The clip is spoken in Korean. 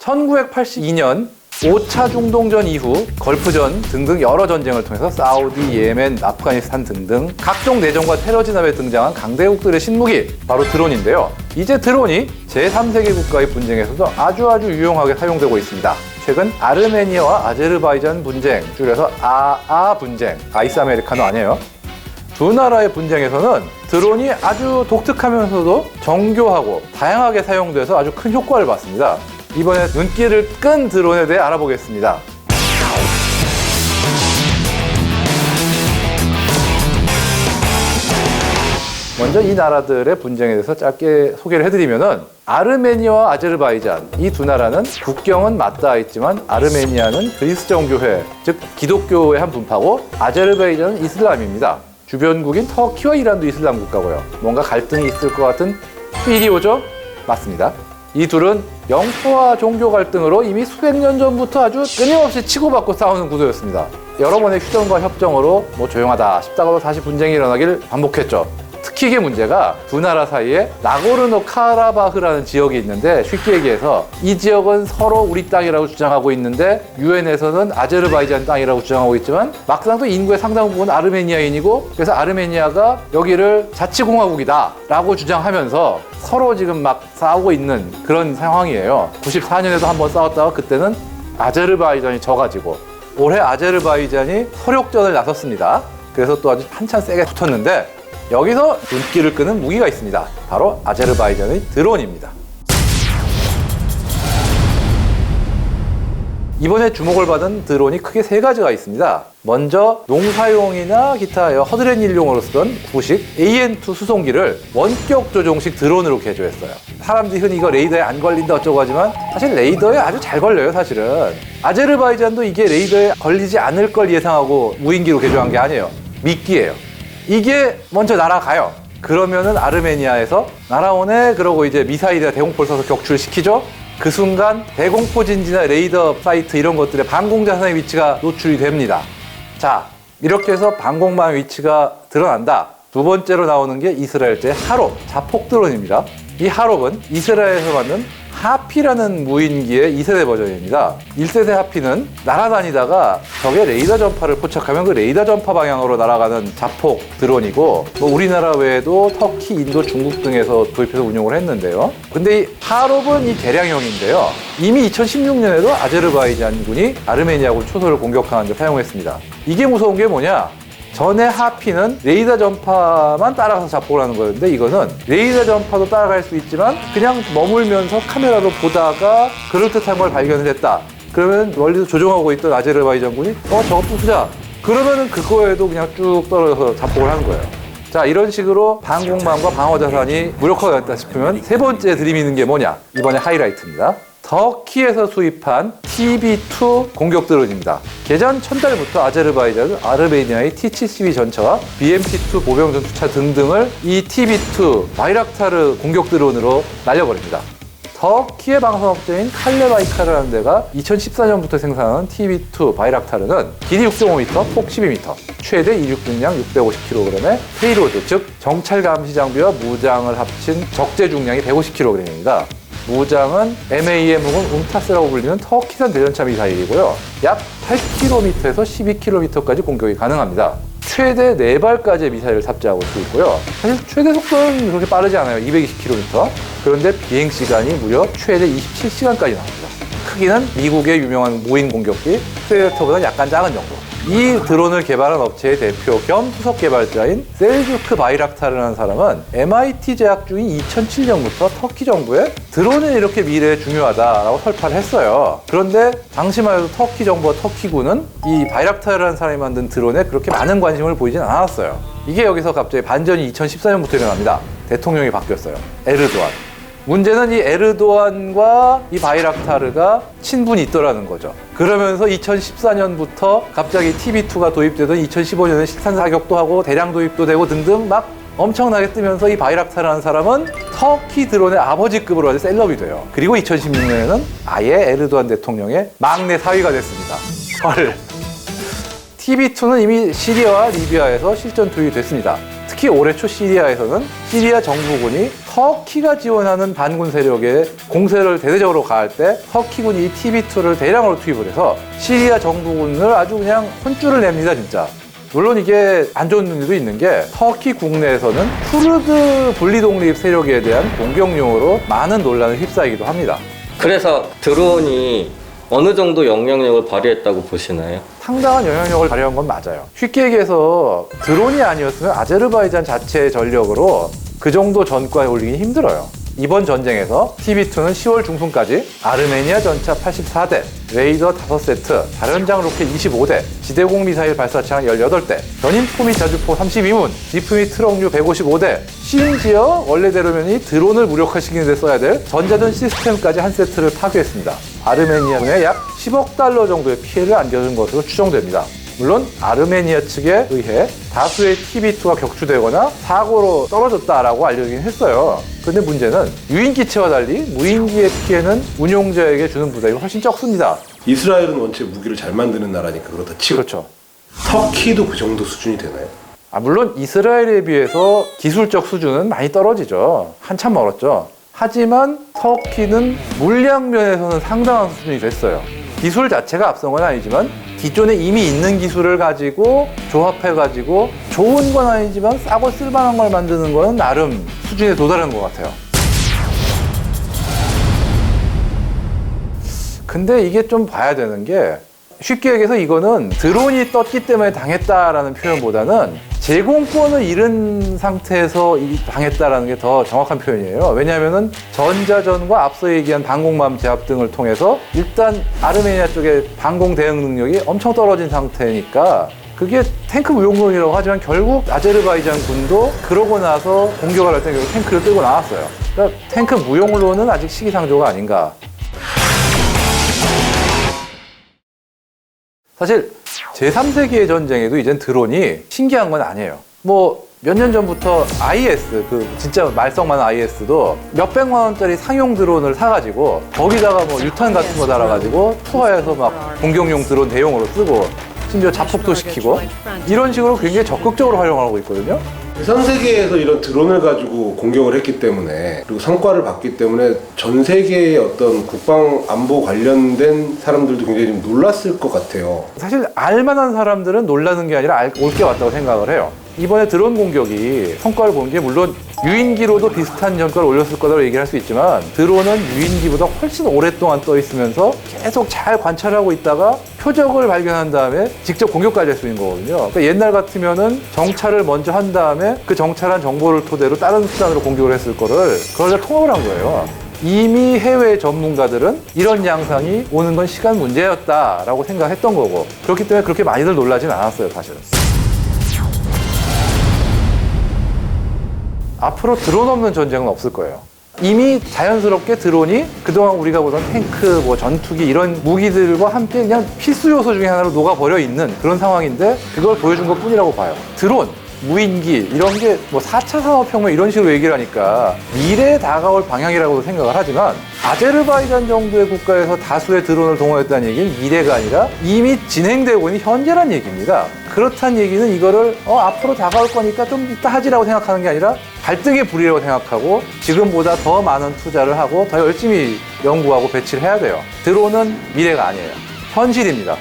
1982년 5차 중동전 이후 걸프전 등등 여러 전쟁을 통해서 사우디, 예멘, 아프가니스탄 등등 각종 내전과 테러 진압에 등장한 강대국들의 신무기, 바로 드론인데요. 이제 드론이 제3세계 국가의 분쟁에서도 아주 유용하게 사용되고 있습니다. 최근 아르메니아와 아제르바이잔 분쟁, 줄여서 아아 분쟁, 아이스 아메리카노 아니에요. 두 나라의 분쟁에서는 드론이 아주 독특하면서도 정교하고 다양하게 사용돼서 아주 큰 효과를 봤습니다. 이번에 눈길을 끈 드론에 대해 알아보겠습니다. 먼저 이 나라들의 분쟁에 대해서 짧게 소개를 해드리면은 아르메니아와 아제르바이잔, 이 두 나라는 국경은 맞닿아 있지만 아르메니아는 그리스 정교회, 즉 기독교의 한 분파고 아제르바이잔은 이슬람입니다. 주변국인 터키와 이란도 이슬람 국가고요. 뭔가 갈등이 있을 것 같은 필이 오죠? 맞습니다. 이 둘은 영토와 종교 갈등으로 이미 수백 년 전부터 아주 끊임없이 치고받고 싸우는 구도였습니다. 여러 번의 휴전과 협정으로 조용하다 싶다가도 다시 분쟁이 일어나길 반복했죠. 특히 이게 문제가 두 나라 사이에 나고르노 카라바흐라는 지역이 있는데, 쉽게 얘기해서 이 지역은 서로 우리 땅이라고 주장하고 있는데 유엔에서는 아제르바이잔 땅이라고 주장하고 있지만 막상 또 인구의 상당 부분은 아르메니아인이고, 그래서 아르메니아가 여기를 자치공화국이다 라고 주장하면서 서로 지금 막 싸우고 있는 그런 상황이에요. 94년에도 한번 싸웠다가 그때는 아제르바이잔이 져가지고 올해 아제르바이잔이 서력전을 나섰습니다. 그래서 또 아주 한참 세게 붙었는데, 여기서 눈길을 끄는 무기가 있습니다. 바로 아제르바이잔의 드론입니다. 이번에 주목을 받은 드론이 크게 세 가지가 있습니다. 먼저 농사용이나 기타 허드렛 일용으로 쓰던 구식 AN2 수송기를 원격 조종식 드론으로 개조했어요. 사람들이 흔히 이거 레이더에 안 걸린다 어쩌고 하지만 사실 레이더에 아주 잘 걸려요, 사실은. 아제르바이잔도 이게 레이더에 걸리지 않을 걸 예상하고 무인기로 개조한 게 아니에요. 미끼예요. 이게 먼저 날아가요. 그러면은 아르메니아에서 날아오네 그러고 이제 미사일이나 대공포를 쏴서 격출시키죠. 그 순간 대공포 진지나 레이더 사이트 이런 것들의 방공자산의 위치가 노출이 됩니다. 자, 이렇게 해서 방공망의 위치가 드러난다. 두 번째로 나오는 게 이스라엘제 하롭, 자폭 드론입니다. 이 하롭은 이스라엘에서 만든 하피라는 무인기의 2세대 버전입니다. 1세대 하피는 날아다니다가 적의 레이더 전파를 포착하면 그 레이더 전파 방향으로 날아가는 자폭 드론이고, 우리나라 외에도 터키, 인도, 중국 등에서 도입해서 운용을 했는데요. 근데 이 하롭은 이 개량형인데요. 이미 2016년에도 아제르바이잔군이 아르메니아군 초소를 공격하는 데 사용했습니다. 이게 무서운 게 뭐냐? 전에 하피는 레이더 전파만 따라가서 자폭을 하는 거였는데, 이거는 레이더 전파도 따라갈 수 있지만 그냥 머물면서 카메라로 보다가 그럴듯한 걸 발견을 했다. 그러면 멀리서 조종하고 있던 아제르바이잔군이 저거 부수자. 그러면은 그거에도 그냥 쭉 떨어져서 자폭을 하는 거예요. 자, 이런 식으로 방공망과 방어 자산이 무력화가 됐다 싶으면 세 번째 들이미는 게 뭐냐? 이번에 하이라이트입니다. 터키에서 수입한 TB2 공격 드론입니다. 개전 첫달부터 아제르바이잔은 아르메니아의 T-72 전차와 BMP-2 보병 전투차 등등을 이 TB2 바이락타르 공격 드론으로 날려버립니다. 터키의 방산업체인 칼레바이카르라는 데가 2014년부터 생산하는 TB2 바이락타르는 길이 6.5m, 폭 12m, 최대 이륙 중량 650kg의 페이로드, 즉 정찰 감시 장비와 무장을 합친 적재 중량이 150kg입니다. 무장은 MAM 혹은 움타스라고 불리는 터키산 대전차 미사일이고요. 약 8km에서 12km까지 공격이 가능합니다. 최대 4발까지의 미사일을 탑재하고 있고요. 사실 최대 속도는 그렇게 빠르지 않아요. 220km. 그런데 비행시간이 무려 최대 27시간까지 나옵니다. 크기는 미국의 유명한 무인 공격기 프레데터보다 약간 작은 정도. 이 드론을 개발한 업체의 대표 겸 수석 개발자인 셀주크 바이락타르라는 사람은 MIT 재학 중인 2007년부터 터키 정부에 드론은 이렇게 미래에 중요하다라고 설파를 했어요. 그런데 당시만 해도 터키 정부와 터키군은 이 바이락타르라는 사람이 만든 드론에 그렇게 많은 관심을 보이진 않았어요. 이게 여기서 갑자기 반전이 2014년부터 일어납니다. 대통령이 바뀌었어요. 에르도안. 문제는 이 에르도안과 이 바이락타르가 친분이 있더라는 거죠. 그러면서 2014년부터 갑자기 TB2가 도입되던 2015년에 실탄 사격도 하고 대량 도입도 되고 등등 막 엄청나게 뜨면서 이 바이락타르라는 사람은 터키 드론의 아버지급으로 아주 셀럽이 돼요. 그리고 2016년에는 아예 에르도안 대통령의 막내 사위가 됐습니다. 헐. TB2는 이미 시리아와 리비아에서 실전 투입이 됐습니다. 특히 올해 초 시리아에서는 시리아 정부군이 터키가 지원하는 반군 세력에 공세를 대대적으로 가할 때 터키군이 이 TB2를 대량으로 투입을 해서 시리아 정부군을 아주 그냥 혼쭐을 냅니다, 진짜. 물론 이게 안 좋은 일도 있는 게 터키 국내에서는 쿠르드 분리독립 세력에 대한 공격용으로 많은 논란을 휩싸이기도 합니다. 그래서 드론이 어느 정도 영향력을 발휘했다고 보시나요? 상당한 영향력을 발휘한 건 맞아요. 쉽게 얘기해서 드론이 아니었으면 아제르바이잔 자체의 전력으로 그 정도 전과에 올리기 힘들어요. 이번 전쟁에서 TB2는 10월 중순까지 아르메니아 전차 84대, 레이더 5세트, 다련장 로켓 25대, 지대공 미사일 발사창 18대, 견인 포 및 자주포 32문, 지프 및 트럭류 155대, 심지어 원래대로면 드론을 무력화시키는 데 써야 될 전자전 시스템까지 한 세트를 파괴했습니다. 아르메니아군에 약 10억 달러 정도의 피해를 안겨준 것으로 추정됩니다. 물론 아르메니아 측에 의해 다수의 TB2가 격추되거나 사고로 떨어졌다라고 알려지긴 했어요. 그런데 문제는 유인기체와 달리 무인기의 피해는 운용자에게 주는 부담이 훨씬 적습니다. 이스라엘은 원체 무기를 잘 만드는 나라니까 그렇다 치고 그렇죠. 터키도 그 정도 수준이 되나요? 물론 이스라엘에 비해서 기술적 수준은 많이 떨어지죠. 한참 멀었죠. 하지만 터키는 물량 면에서는 상당한 수준이 됐어요. 기술 자체가 앞선 건 아니지만 기존에 이미 있는 기술을 가지고 조합해가지고 좋은 건 아니지만 싸고 쓸만한 걸 만드는 건 나름 수준에 도달한 것 같아요. 근데 이게 좀 봐야 되는 게 쉽게 얘기해서 이거는 드론이 떴기 때문에 당했다라는 표현보다는 제공권을 잃은 상태에서 당했다라는 게 더 정확한 표현이에요. 왜냐하면은 전자전과 앞서 얘기한 방공망 제압 등을 통해서 일단 아르메니아 쪽의 방공 대응 능력이 엄청 떨어진 상태니까 그게 탱크 무용론이라고 하지만 결국 아제르바이잔 군도 그러고 나서 공격을 할 때 결국 탱크를 끌고 나왔어요. 그러니까 탱크 무용론은 아직 시기상조가 아닌가. 사실 제3세계의 전쟁에도 이젠 드론이 신기한 건 아니에요. 뭐 몇 년 전부터 IS, 진짜 말썽 많은 IS도 몇백만 원짜리 상용 드론을 사가지고 거기다가 뭐 유탄 같은 거 달아가지고 투하해서 막 공격용 드론 대용으로 쓰고 심지어 자폭도 시키고 이런 식으로 굉장히 적극적으로 활용하고 있거든요. 제3세계에서 이런 드론을 가지고 공격을 했기 때문에 그리고 성과를 봤기 때문에 전 세계의 어떤 국방 안보 관련된 사람들도 굉장히 좀 놀랐을 것 같아요. 사실 알만한 사람들은 놀라는 게 아니라 올 게 왔다고 생각을 해요. 이번에 드론 공격이 성과를 본 게 물론 유인기로도 비슷한 전과를 올렸을 거라고 얘기를 할 수 있지만 드론은 유인기보다 훨씬 오랫동안 떠 있으면서 계속 잘 관찰하고 있다가 표적을 발견한 다음에 직접 공격까지 할 수 있는 거거든요. 그러니까 옛날 같으면은 정찰을 먼저 한 다음에 그 정찰한 정보를 토대로 다른 수단으로 공격을 했을 거를 그걸 다 통합을 한 거예요. 이미 해외 전문가들은 이런 양상이 오는 건 시간 문제였다라고 생각했던 거고 그렇기 때문에 그렇게 많이들 놀라진 않았어요, 사실은. 앞으로 드론 없는 전쟁은 없을 거예요. 이미 자연스럽게 드론이 그동안 우리가 보던 탱크, 전투기 이런 무기들과 함께 그냥 필수 요소 중에 하나로 녹아버려 있는 그런 상황인데 그걸 보여준 것 뿐이라고 봐요. 드론, 무인기 이런 게 4차 산업혁명 이런 식으로 얘기를 하니까 미래에 다가올 방향이라고도 생각을 하지만 아제르바이잔 정도의 국가에서 다수의 드론을 동원했다는 얘기는 미래가 아니라 이미 진행되고 있는 현재란 얘기입니다. 그렇다는 얘기는 이거를 앞으로 다가올 거니까 좀 이따 하지라고 생각하는 게 아니라 갈등의 불이라고 생각하고 지금보다 더 많은 투자를 하고 더 열심히 연구하고 배치를 해야 돼요. 드론은 미래가 아니에요. 현실입니다.